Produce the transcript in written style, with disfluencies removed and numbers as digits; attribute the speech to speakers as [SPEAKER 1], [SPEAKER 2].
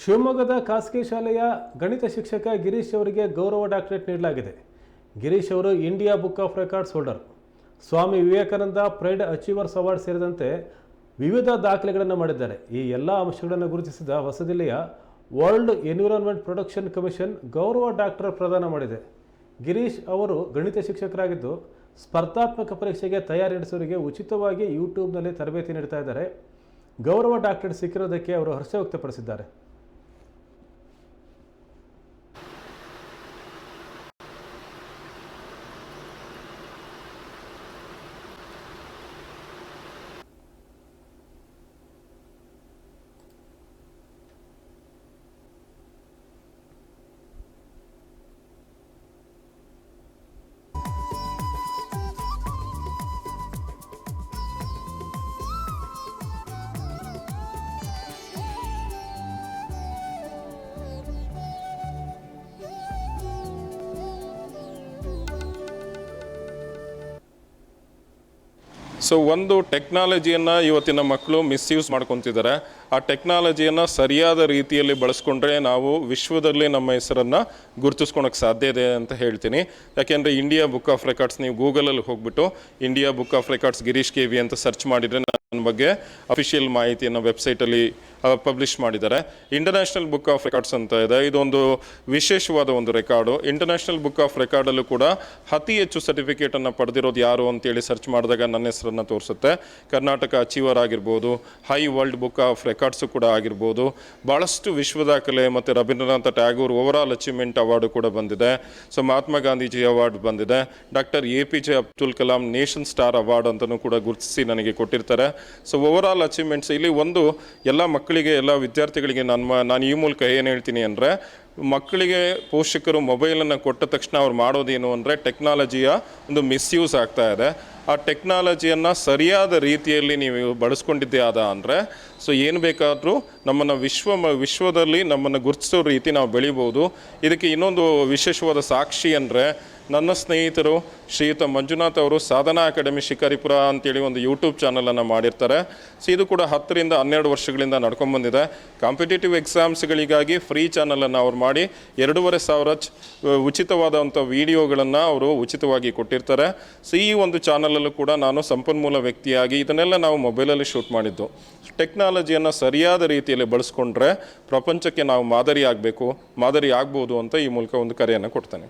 [SPEAKER 1] ಶಿವಮೊಗ್ಗದ ಖಾಸಗಿ ಶಾಲೆಯ ಗಣಿತ ಶಿಕ್ಷಕ ಗಿರೀಶ್ ಅವರಿಗೆ ಗೌರವ ಡಾಕ್ಟರೇಟ್ ನೀಡಲಾಗಿದೆ. ಗಿರೀಶ್ ಅವರು India book of records holder, Swami Vivekananda pride achievers award ಸೇರಿದಂತೆ ವಿವಿಧ ದಾಖಲೆಗಳನ್ನು ಮಾಡಿದ್ದಾರೆ. ಈ ಎಲ್ಲ ಅಂಶಗಳನ್ನು ಗುರುತಿಸಿದ ಹೊಸದಿಲ್ಲಿಯ ವರ್ಲ್ಡ್ ಎನ್ವಿರಾನ್ಮೆಂಟ್ ಪ್ರೊಟೆಕ್ಷನ್ ಕಮಿಷನ್ ಗೌರವ ಡಾಕ್ಟರೇಟ್ ಪ್ರದಾನ ಮಾಡಿದೆ. ಗಿರೀಶ್ ಅವರು ಗಣಿತ ಶಿಕ್ಷಕರಾಗಿದ್ದು ಸ್ಪರ್ಧಾತ್ಮಕ ಪರೀಕ್ಷೆಗೆ ತಯಾರಿ ನಡೆಸುವವರಿಗೆ ಉಚಿತವಾಗಿ ಯೂಟ್ಯೂಬ್ನಲ್ಲಿ ತರಬೇತಿ ನೀಡ್ತಾ ಇದ್ದಾರೆ. ಗೌರವ ಡಾಕ್ಟರೇಟ್ ಸಿಕ್ಕಿರೋದಕ್ಕೆ ಅವರು ಹರ್ಷ ವ್ಯಕ್ತಪಡಿಸಿದ್ದಾರೆ.
[SPEAKER 2] ಸೊ ಒಂದು ಟೆಕ್ನಾಲಜಿಯನ್ನು ಇವತ್ತಿನ ಮಕ್ಕಳು ಮಿಸ್ಯೂಸ್ ಮಾಡ್ಕೊತಿದ್ದಾರೆ. ಆ ಟೆಕ್ನಾಲಜಿಯನ್ನು ಸರಿಯಾದ ರೀತಿಯಲ್ಲಿ ಬಳಸ್ಕೊಂಡ್ರೆ ನಾವು ವಿಶ್ವದಲ್ಲಿ ನಮ್ಮ ಹೆಸರನ್ನು ಗುರುತಿಸ್ಕೊಳಕ್ಕೆ ಸಾಧ್ಯ ಇದೆ ಅಂತ ಹೇಳ್ತೀನಿ. ಯಾಕೆಂದರೆ ಇಂಡಿಯಾ ಬುಕ್ ಆಫ್ ರೆಕಾರ್ಡ್ಸ್, ನೀವು ಗೂಗಲಲ್ಲಿ ಹೋಗ್ಬಿಟ್ಟು India book of records Girish K V ಅಂತ ಸರ್ಚ್ ಮಾಡಿದರೆ ನನ್ನ ಬಗ್ಗೆ ಅಫಿಷಿಯಲ್ ಮಾಹಿತಿಯನ್ನು ವೆಬ್ಸೈಟಲ್ಲಿ ಪಬ್ಲಿಷ್ ಮಾಡಿದ್ದಾರೆ. ಇಂಟರ್ನ್ಯಾಷನಲ್ ಬುಕ್ ಆಫ್ ರೆಕಾರ್ಡ್ಸ್ ಅಂತ ಇದೆ. ಇದೊಂದು ವಿಶೇಷವಾದ ಒಂದು ರೆಕಾರ್ಡು. ಇಂಟರ್ನ್ಯಾಷನಲ್ ಬುಕ್ ಆಫ್ ರೆಕಾರ್ಡಲ್ಲೂ ಕೂಡ ಅತಿ ಹೆಚ್ಚು ಸರ್ಟಿಫಿಕೇಟನ್ನು ಪಡೆದಿರೋದು ಯಾರು ಅಂತೇಳಿ ಸರ್ಚ್ ಮಾಡಿದಾಗ ನನ್ನ ಹೆಸರನ್ನು ತೋರಿಸುತ್ತೆ. ಕರ್ನಾಟಕ ಅಚೀವರ್ ಆಗಿರ್ಬೋದು, high world book of records ಕೂಡ ಆಗಿರ್ಬೋದು, ಭಾಳಷ್ಟು ವಿಶ್ವ ದಾಖಲೆ ಮತ್ತು Rabindranath Tagore overall achievement award ಕೂಡ ಬಂದಿದೆ. ಸೊ ಮಹಾತ್ಮ ಗಾಂಧೀಜಿ ಅವಾರ್ಡ್ ಬಂದಿದೆ. Doctor APJ Abdul Kalam nation star award ಅಂತಲೂ ಕೂಡ ಗುರುತಿಸಿ ನನಗೆ ಕೊಟ್ಟಿರ್ತಾರೆ. ಸೊ ಓವರಾಲ್ ಅಚೀವ್ಮೆಂಟ್ಸ್ ಇಲ್ಲಿ ಒಂದು ಎಲ್ಲ ಮಕ್ಕಳಿಗೆ, ಎಲ್ಲ ವಿದ್ಯಾರ್ಥಿಗಳಿಗೆ ನಾನು ಈ ಮೂಲಕ ಏನು ಹೇಳ್ತೀನಿ ಅಂದರೆ, ಮಕ್ಕಳಿಗೆ ಪೋಷಕರು ಮೊಬೈಲನ್ನು ಕೊಟ್ಟ ತಕ್ಷಣ ಅವ್ರು ಮಾಡೋದೇನು ಅಂದರೆ ಟೆಕ್ನಾಲಜಿಯ ಒಂದು ಮಿಸ್ಯೂಸ್ ಆಗ್ತಾ ಇದೆ. ಆ ಟೆಕ್ನಾಲಜಿಯನ್ನು ಸರಿಯಾದ ರೀತಿಯಲ್ಲಿ ನೀವು ಬಳಸ್ಕೊಂಡಿದ್ದೇ ಆದ ಅಂದರೆ ಸೊ ಏನು ಬೇಕಾದರೂ ನಮ್ಮನ್ನು ವಿಶ್ವದಲ್ಲಿ ನಮ್ಮನ್ನು ಗುರುತಿಸೋ ರೀತಿ ನಾವು ಬೆಳಿಬೋದು. ಇದಕ್ಕೆ ಇನ್ನೊಂದು ವಿಶೇಷವಾದ ಸಾಕ್ಷಿ ಅಂದರೆ ನನ್ನ ಸ್ನೇಹಿತರು ಶ್ರೀಯುತ ಮಂಜುನಾಥ್ ಅವರು ಸಾಧನಾ ಅಕಾಡೆಮಿ ಶಿಕಾರಿಪುರ ಅಂತೇಳಿ ಒಂದು ಯೂಟ್ಯೂಬ್ ಚಾನಲನ್ನು ಮಾಡಿರ್ತಾರೆ. ಸೊ ಇದು ಕೂಡ 10 ರಿಂದ 12 ವರ್ಷಗಳಿಂದ ನಡ್ಕೊಂಡ್ಬಂದಿದೆ. ಕಾಂಪಿಟೇಟಿವ್ ಎಕ್ಸಾಮ್ಸ್ಗಳಿಗಾಗಿ ಫ್ರೀ ಚಾನಲನ್ನು ಅವ್ರು ಮಾಡಿ 2,500 ಉಚಿತವಾದಂಥ ವಿಡಿಯೋಗಳನ್ನು ಅವರು ಉಚಿತವಾಗಿ ಕೊಟ್ಟಿರ್ತಾರೆ. ಸೊ ಈ ಒಂದು ಚಾನಲಲ್ಲೂ ಕೂಡ ನಾನು ಸಂಪನ್ಮೂಲ ವ್ಯಕ್ತಿಯಾಗಿ ಇದನ್ನೆಲ್ಲ ನಾವು ಮೊಬೈಲಲ್ಲಿ ಶೂಟ್ ಮಾಡಿದ್ದು. ಟೆಕ್ನಾಲಜಿಯನ್ನು ಸರಿಯಾದ ರೀತಿಯಲ್ಲಿ ಬಳಸ್ಕೊಂಡ್ರೆ ಪ್ರಪಂಚಕ್ಕೆ ನಾವು ಮಾದರಿ ಆಗ್ಬೋದು ಅಂತ ಈ ಮೂಲಕ ಒಂದು ಕರೆಯನ್ನು ಕೊಡ್ತೇನೆ.